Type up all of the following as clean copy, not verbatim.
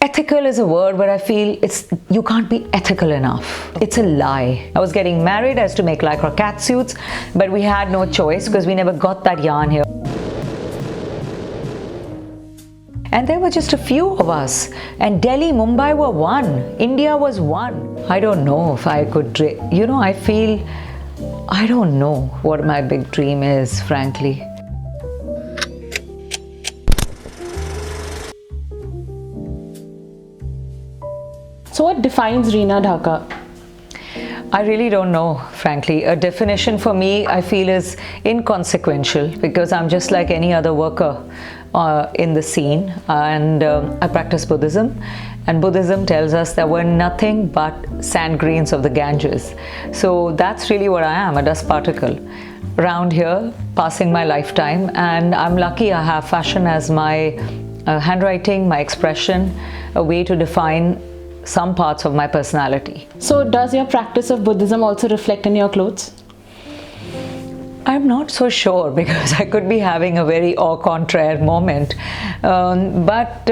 Ethical is a word where I feel you can't be ethical enough. It's a lie. I was getting married, I used to make lycra cat suits, but we had no choice because we never got that yarn here. And there were just a few of us, and Delhi, Mumbai were one, India was one. I don't know if I could, I don't know what my big dream is, frankly. So what defines Rina Dhaka? I really don't know, frankly. A definition for me, I feel, is inconsequential because I'm just like any other worker in the scene, and I practice Buddhism, and Buddhism tells us that we're nothing but sand grains of the Ganges. So that's really what I am, a dust particle around here, passing my lifetime, and I'm lucky I have fashion as my handwriting, my expression, a way to define some parts of my personality. So does your practice of Buddhism also reflect in your clothes? I'm not so sure because I could be having a very au contraire moment. But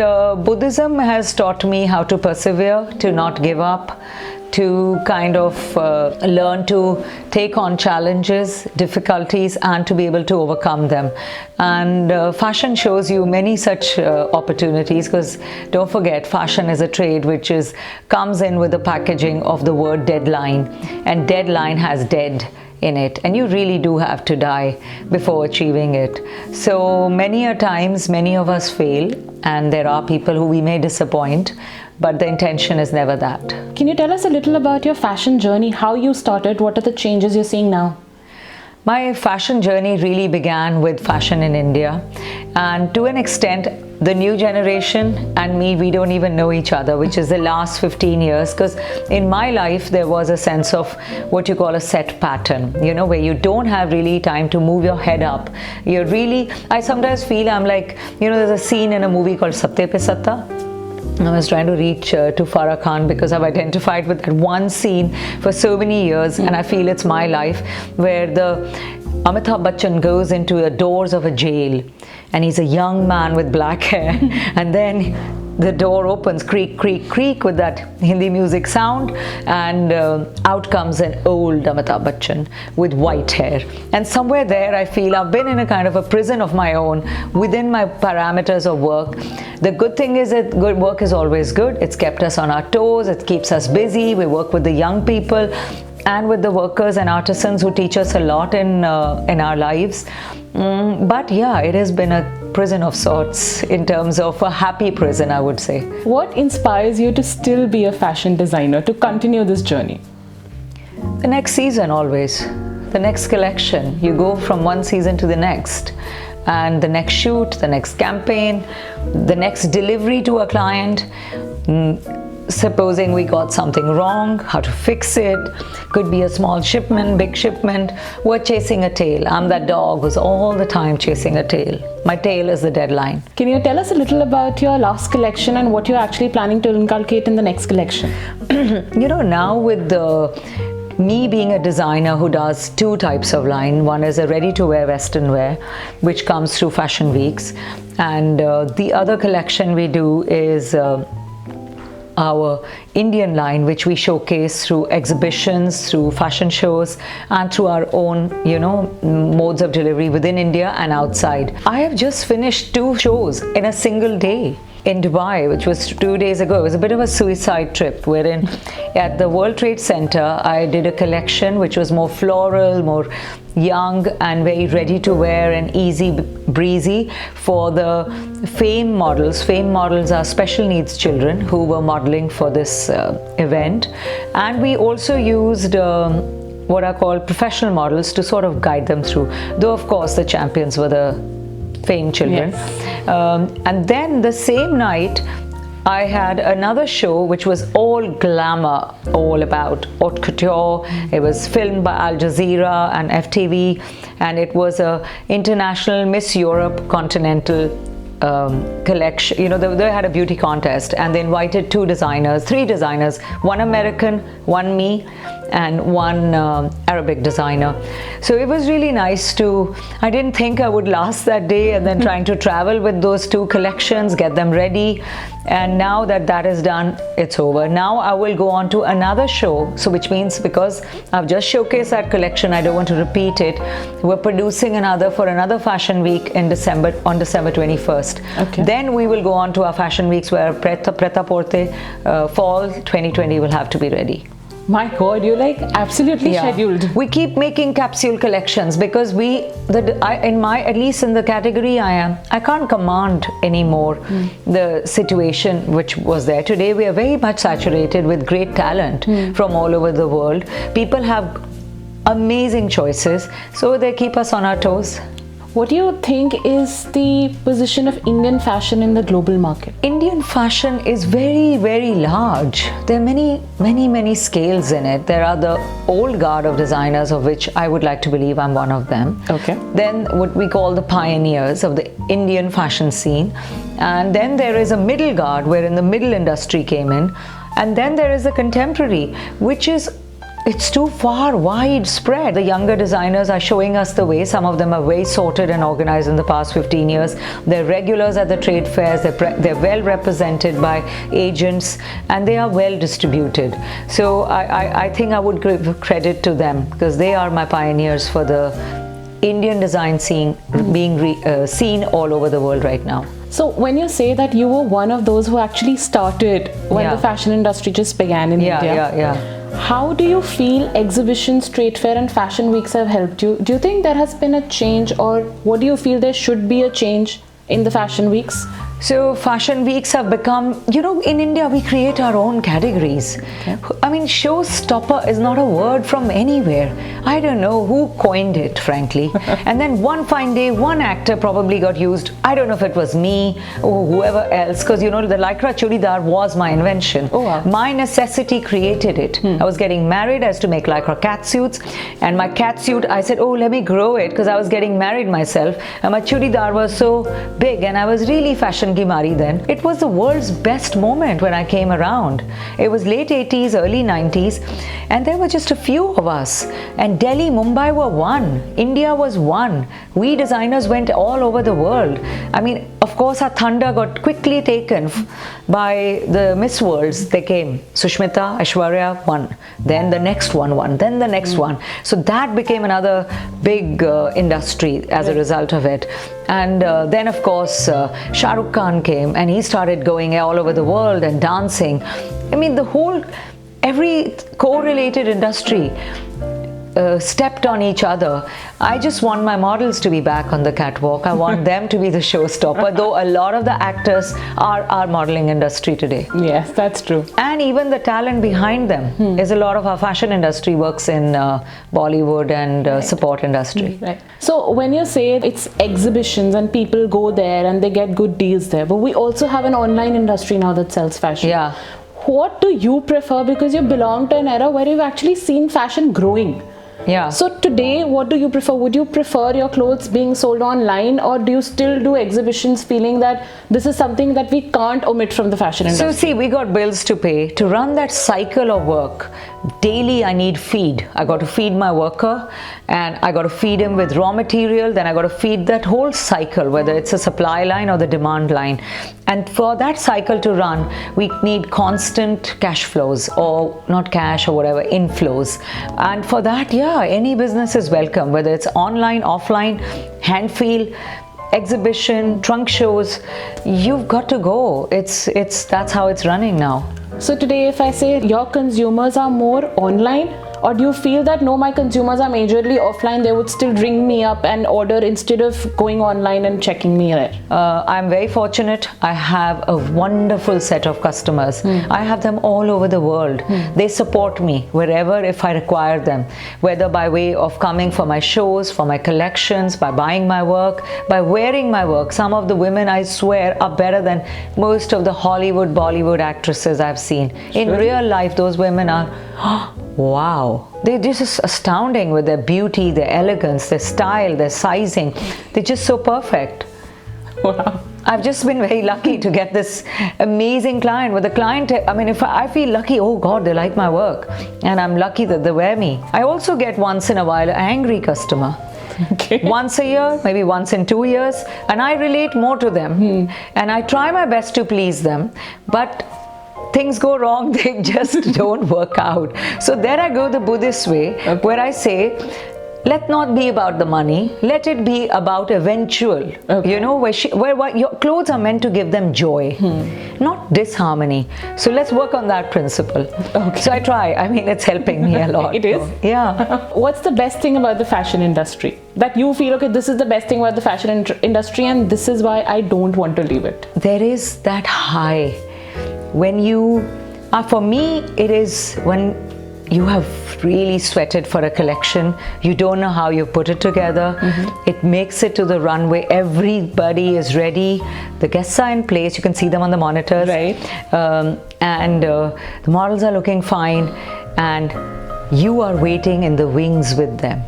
Buddhism has taught me how to persevere, to not give up, to kind of learn to take on challenges, difficulties, and to be able to overcome them. And fashion shows you many such opportunities, because don't forget, fashion is a trade which comes in with the packaging of the word deadline, and deadline has dead in it, and you really do have to die before achieving it. So many a times, many of us fail, and there are people who we may disappoint, but the intention is never that. Can you tell us a little about your fashion journey, how you started, what are the changes you're seeing now? My fashion journey really began with fashion in India, and to an extent the new generation and me, we don't even know each other, which is the last 15 years, because in my life there was a sense of what you call a set pattern, where you don't have really time to move your head up. I sometimes feel I'm like, there's a scene in a movie called Satte Pe Satta. I was trying to reach to Farah Khan because I've identified with that one scene for so many years, and I feel it's my life, where Amitabh Bachchan goes into the doors of a jail, and he's a young man with black hair, and then the door opens, creak, creak, creak, with that Hindi music sound, and out comes an old Amitabh Bachchan with white hair. And somewhere there I feel I've been in a kind of a prison of my own within my parameters of work. The good thing is that good work is always good. It's kept us on our toes, it keeps us busy. We work with the young people and with the workers and artisans who teach us a lot in our lives. But yeah, it has been a prison of sorts, in terms of a happy prison, I would say. What inspires you to still be a fashion designer, to continue this journey? The next season, always. The next collection. You go from one season to the next. And the next shoot, the next campaign, the next delivery to a client. Supposing we got something wrong, how to fix it. Could be a small shipment, big shipment. We're chasing a tail. I'm that dog who's all the time chasing a tail. My tail is the deadline. Can you tell us a little about your last collection and what you're actually planning to inculcate in the next collection? Now with me being a designer who does two types of line. One is a ready-to-wear western wear, which comes through fashion weeks. And the other collection we do is our Indian line, which we showcase through exhibitions, through fashion shows, and through our own, modes of delivery within India and outside. I have just finished 2 shows in a single day in Dubai, which was 2 days ago. It was a bit of a suicide trip, wherein at the World Trade Center, I did a collection which was more floral, more young, and very ready to wear and easy breezy for the FAME models. FAME models are special needs children who were modeling for this event. And we also used what are called professional models to sort of guide them through, though of course the champions were the FAME children. Yes. And then the same night I had another show which was all glamour, all about haute couture. It was filmed by Al Jazeera and FTV, and it was a international Miss Europe Continental collection. They had a beauty contest, and they invited 3 designers, one American, one me, and one Arabic designer. So it was really nice I didn't think I would last that day, and then trying to travel with those 2 collections, get them ready, And now that that is done, it's over. Now I will go on to another show. So which means because I've just showcased that collection, I don't want to repeat it. We're producing another for another fashion week in December, on December 21st. Okay. Then we will go on to our fashion weeks where Pret-a-Porter fall 2020 will have to be ready. My God, you're like absolutely scheduled. We keep making capsule collections because at least in the category I can't command anymore the situation which was there. Today we are very much saturated with great talent from all over the world. People have amazing choices, so they keep us on our toes. What do you think is the position of Indian fashion in the global market? Indian fashion is very, very large. There are many scales in it. There are the old guard of designers, of which I would like to believe I'm one of them. Okay. Then what we call the pioneers of the Indian fashion scene. And then there is a middle guard wherein the middle industry came in. And then there is the contemporary, which is it's too far widespread. The younger designers are showing us the way. Some of them are very sorted and organized in the past 15 years. They're regulars at the trade fairs. They're well represented by agents and they are well distributed. So I think I would give credit to them because they are my pioneers for the Indian design scene being seen all over the world right now. So when you say that you were one of those who actually started when the fashion industry just began in India. How do you feel exhibitions, trade fair and fashion weeks have helped you? Do you think there has been a change, or what do you feel there should be a change in the fashion weeks? So fashion weeks have become, in India we create our own categories. Okay. I mean, showstopper is not a word from anywhere. I don't know who coined it, frankly. And then one fine day, one actor probably got used. I don't know if it was me or whoever else, because the lycra churidar was my invention. Oh, wow. My necessity created it. I was getting married, I used to make lycra catsuits, and my catsuit, I said, oh, let me grow it, because I was getting married myself, and my churidar was so big, and I was really fashion ki mari then. It was the world's best moment when I came around. It was late 80s, early 90s, and there were just a few of us. And Delhi, Mumbai were one. India was one. We designers went all over the world. I mean, of course, our thunder got quickly taken by the Miss Worlds. They came. Sushmita, Aishwarya won. Then the next one won. Then the next one. So that became another big industry as a result of it. And then, of course, Shah Rukh Khan came and he started going all over the world and dancing. I mean, every correlated industry stepped on each other. I just want my models to be back on the catwalk. I want them to be the showstopper, though a lot of the actors are our modeling industry today. Yes, that's true. And even the talent behind them is a lot of our fashion industry works in Bollywood and support industry. Right. So when you say it's exhibitions and people go there and they get good deals there, but we also have an online industry now that sells fashion. Yeah. What do you prefer? Because you belong to an era where you've actually seen fashion growing. Yeah. So today, what do you prefer? Would you prefer your clothes being sold online, or do you still do exhibitions feeling that this is something that we can't omit from the fashion industry? So see, we got bills to pay. To run that cycle of work, daily I need feed. I got to feed my worker and I got to feed him with raw material. Then I got to feed that whole cycle, whether it's a supply line or the demand line. And for that cycle to run, we need constant cash flows, or not cash or whatever, inflows. And for that, any business is welcome, whether it's online, offline, hand feel, exhibition, trunk shows. You've got to go. That's how it's running now. So today, if I say your consumers are more online, or do you feel that no, my consumers are majorly offline, they would still ring me up and order instead of going online and checking me there? I'm very fortunate. I have a wonderful set of customers. I have them all over the world. They support me wherever if I require them, whether by way of coming for my shows, for my collections, by buying my work, by wearing my work. Some of the women, I swear, are better than most of the Hollywood, Bollywood actresses I've seen. In real life, those women are wow. They're just astounding with their beauty, their elegance, their style, their sizing. They're just so perfect. Wow. I've just been very lucky to get this amazing client. With the client, I mean, if I feel lucky, oh God, they like my work. And I'm lucky that they wear me. I also get once in a while an angry customer. Okay. Once a year, maybe once in 2 years, and I relate more to them. And I try my best to please them, but things go wrong, they just don't work out. So there I go the Buddhist way, where I say, let not be about the money, let it be about eventual, you know, where your clothes are meant to give them joy, not disharmony. So let's work on that principle. So I try. I mean, it's helping me a lot. It is? Yeah. What's the best thing about the fashion industry? That you feel, okay, this is the best thing about the fashion industry and this is why I don't want to leave it. There is that high. When you, for me, it is when you have really sweated for a collection, you don't know how you put it together, it makes it to the runway, everybody is ready, the guests are in place, you can see them on the monitors, right. And the models are looking fine, and you are waiting in the wings with them.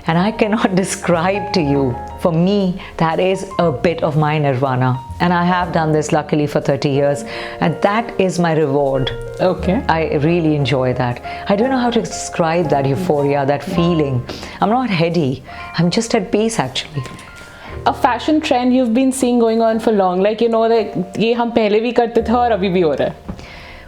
And I cannot describe to you, for me, that is a bit of my nirvana. And I have done this luckily for 30 years. And that is my reward. Okay. I really enjoy that. I don't know how to describe that euphoria, that feeling. I'm not heady. I'm just at peace actually. A fashion trend you've been seeing going on for long, like, you know, that ye hum pehle bhi karte the aur abhi bhi ho raha hai.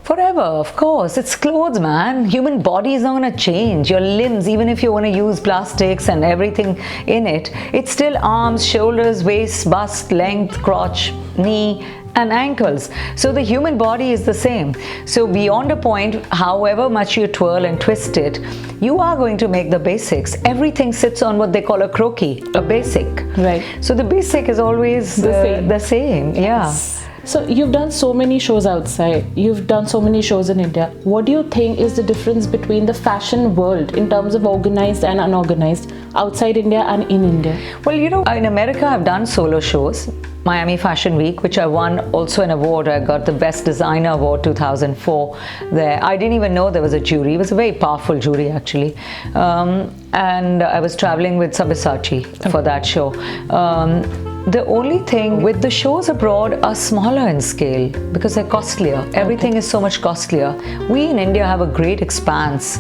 Forever, of course. It's clothes, man. Human body is not going to change. Your limbs, even if you want to use plastics and everything in it, it's still arms, shoulders, waist, bust, length, crotch, knee, and ankles. So the human body is the same. So beyond a point, however much you twirl and twist it, you are going to make the basics. Everything sits on what they call a croquis, a basic. Right. So the basic is always the same. Yeah. Yes. So you've done so many shows outside, you've done so many shows in India. What do you think is the difference between the fashion world in terms of organized and unorganized outside India and in India? Well, you know, in America I've done solo shows. Miami Fashion Week, which I won also an award. I got the Best Designer Award 2004 there. I didn't even know there was a jury. It was a very powerful jury actually. And I was traveling with Sabyasachi for that show. The only thing with the shows abroad are smaller in scale because they're costlier. Everything is so much costlier. We in India have a great expanse,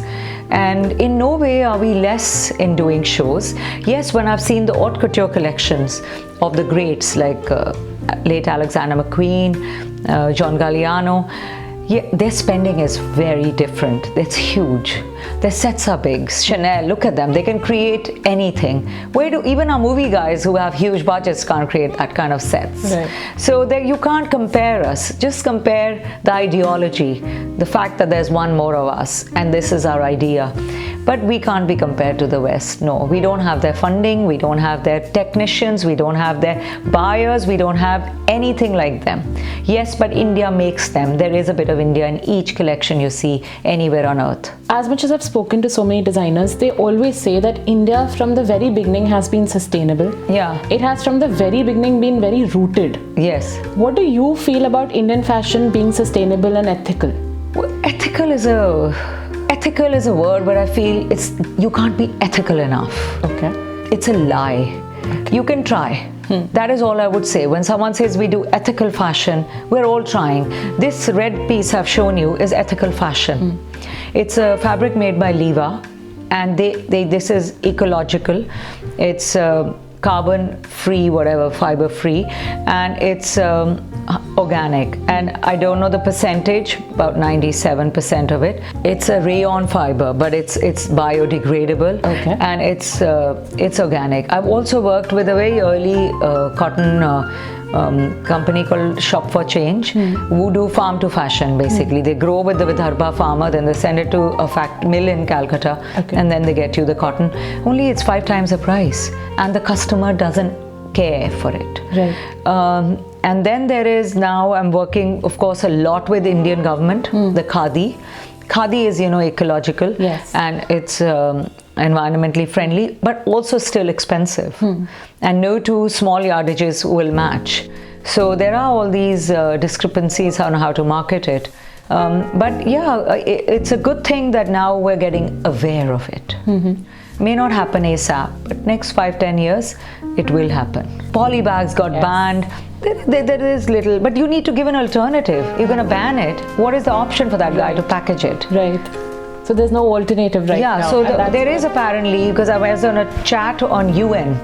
and in no way are we less in doing shows. Yes, when I've seen the haute couture collections of the greats like late Alexander McQueen, John Galliano, yeah, their spending is very different. It's huge. Their sets are big. Chanel, look at them. They can create anything. Where do even our movie guys who have huge budgets can't create that kind of sets? Right. So you can't compare us. Just compare the ideology, the fact that there's one more of us and this is our idea. But we can't be compared to the West. No, we don't have their funding. We don't have their technicians. We don't have their buyers. We don't have anything like them. Yes, but India makes them. There is a bit of India in each collection you see anywhere on earth. As much as I've spoken to so many designers, they always say that India from the very beginning has been sustainable. Yeah. It has from the very beginning been very rooted. Yes. What do you feel about Indian fashion being sustainable and ethical? Well, ethical is a word where I feel you can't be ethical enough. Okay. It's a lie. Okay. You can try. That is all I would say. When someone says we do ethical fashion, we're all trying. This red piece I've shown you is ethical fashion. It's a fabric made by Liva, and this is ecological. It's carbon free, whatever, fiber free, and it's organic. And I don't know the percentage, about 97% of it. It's a rayon fiber, but it's biodegradable. Okay. And it's organic. I've also worked with a very early cotton company called Shop for Change, who do farm to fashion basically. They grow with the Vidarbha farmer, then they send it to a mill in Calcutta, and then they get you the cotton. Only it's 5 times the price, and the customer doesn't care for it. Right. And then there is now, I'm working of course a lot with Indian government, the Khadi. Khadi is, ecological, yes, and it's environmentally friendly, but also still expensive. And no two small yardages will match. So there are all these discrepancies on how to market it. But yeah, it's a good thing that now we're getting aware of it. May not happen ASAP, but next 5-10 years, it will happen. Poly bags got banned. There is little, but you need to give an alternative. You're going to ban it. What is the option for that guy to package it? Right. So there's no alternative right now. Yeah, so there is apparently, because I was on a chat on UN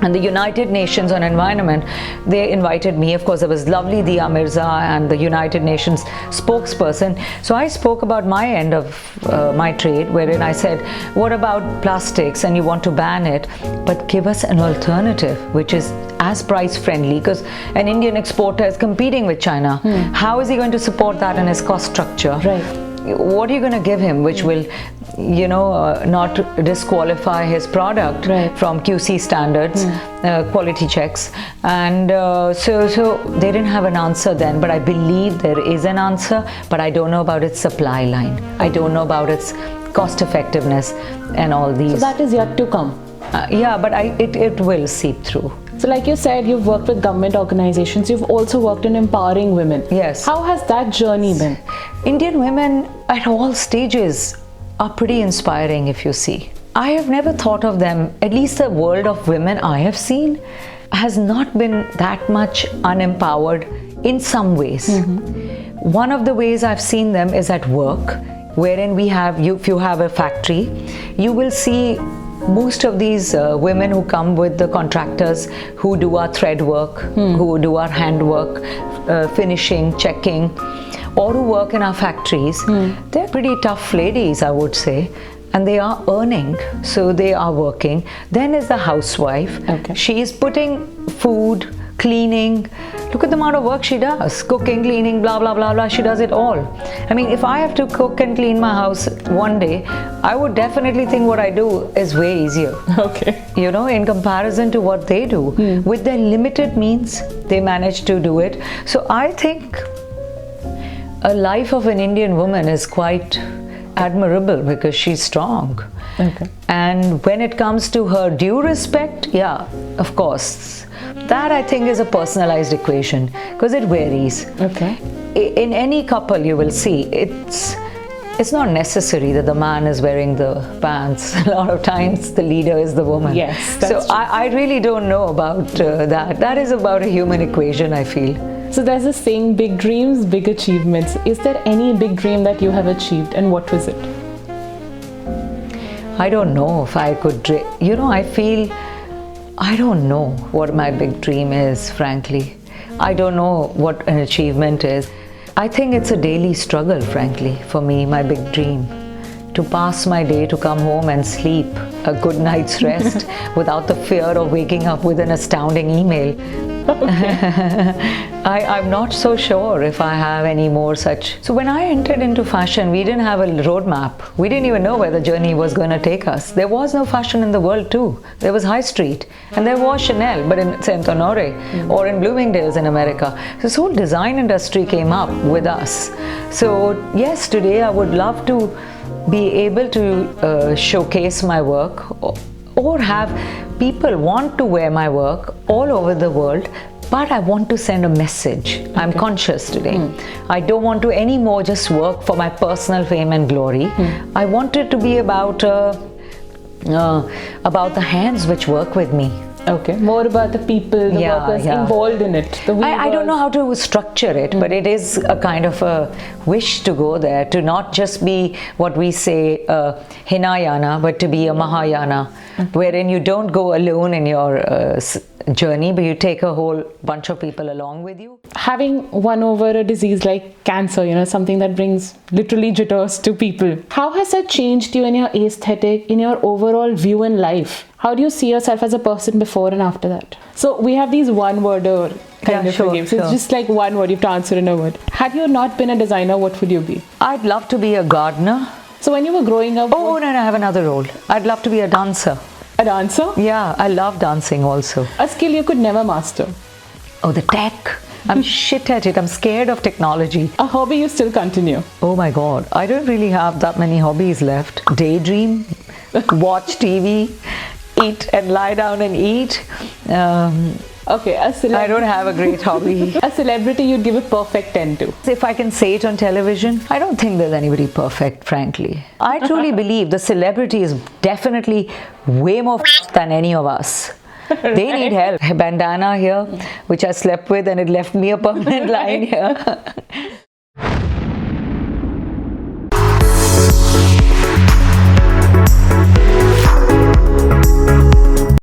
and the United Nations on Environment. They invited me. Of course, there was lovely Dia Mirza and the United Nations spokesperson. So I spoke about my end of my trade, wherein I said, what about plastics, and you want to ban it, but give us an alternative which is as price friendly, because an Indian exporter is competing with China. How is he going to support that in his cost structure? Right. What are you going to give him which will, not disqualify his product from QC standards, quality checks? And so they didn't have an answer then, but I believe there is an answer, but I don't know about its supply line. I don't know about its cost effectiveness and all these. So that is yet to come. Yeah, but it will seep through. So like you said, you've worked with government organizations. You've also worked in empowering women. Yes. How has that journey been? Indian women at all stages are pretty inspiring, if you see. I have never thought of them, at least the world of women I have seen has not been that much unempowered in some ways. One of the ways I've seen them is at work, wherein if you have a factory, you will see most of these women who come with the contractors who do our thread work, who do our hand work, finishing, checking, or who work in our factories. They're pretty tough ladies, I would say, and they are earning, so they are working. Then is the housewife. Okay. She is putting food, cleaning. Look at the amount of work she does. Cooking, cleaning, blah, blah, blah, blah. She does it all. I mean, if I have to cook and clean my house one day, I would definitely think what I do is way easier. Okay. In comparison to what they do. With their limited means, they manage to do it. So I think a life of an Indian woman is quite admirable because she's strong. Okay. And when it comes to her due respect, yeah, of course. That I think is a personalized equation because it varies. Okay. In any couple you will see it's not necessary that the man is wearing the pants. A lot of times the leader is the woman. Yes, so that's true. I really don't know about that. That is about a human equation, I feel. So there's a saying, big dreams, big achievements. Is there any big dream that you have achieved, and what was it? I don't know if I could I don't know what my big dream is, frankly. I don't know what an achievement is. I think it's a daily struggle, frankly, for me, my big dream. To pass my day, to come home and sleep a good night's rest without the fear of waking up with an astounding email. Okay. I'm not so sure if I have any more such. So when I entered into fashion, we didn't have a roadmap. We didn't even know where the journey was going to take us. There was no fashion in the world too. There was High Street and there was Chanel, but in Saint Honore or in Bloomingdale's in America. So this whole design industry came up with us. So yes, today I would love to be able to showcase my work or have people want to wear my work all over the world, but I want to send a message. Okay. I'm conscious today. I don't want to anymore just work for my personal fame and glory. I want it to be about the hands which work with me. Okay, more about the people, the workers involved in it. I don't know how to structure it, but it is a kind of a wish to go there, to not just be what we say Hinayana, but to be a Mahayana, wherein you don't go alone in your journey, but you take a whole bunch of people along with you. Having won over a disease like cancer, something that brings literally jitters to people, how has that changed you in your aesthetic, in your overall view in life? How do you see yourself as a person before and after that? So we have these one-worder kind of games. So it's just like one word, you have to answer in a word. Had you not been a designer, what would you be? I'd love to be a gardener. So when you were growing up... Oh, no, I have another role. I'd love to be a dancer. A dancer? Yeah, I love dancing also. A skill you could never master? Oh, the tech. I'm shit at it. I'm scared of technology. A hobby you still continue? Oh my God. I don't really have that many hobbies left. Daydream, watch TV, eat and lie down and eat. Okay, I don't have a great hobby. A celebrity you'd give a perfect 10 to? If I can say it on television, I don't think there's anybody perfect, frankly. I truly believe the celebrity is definitely way more than any of us. They need help. A bandana here, which I slept with and it left me a permanent line here.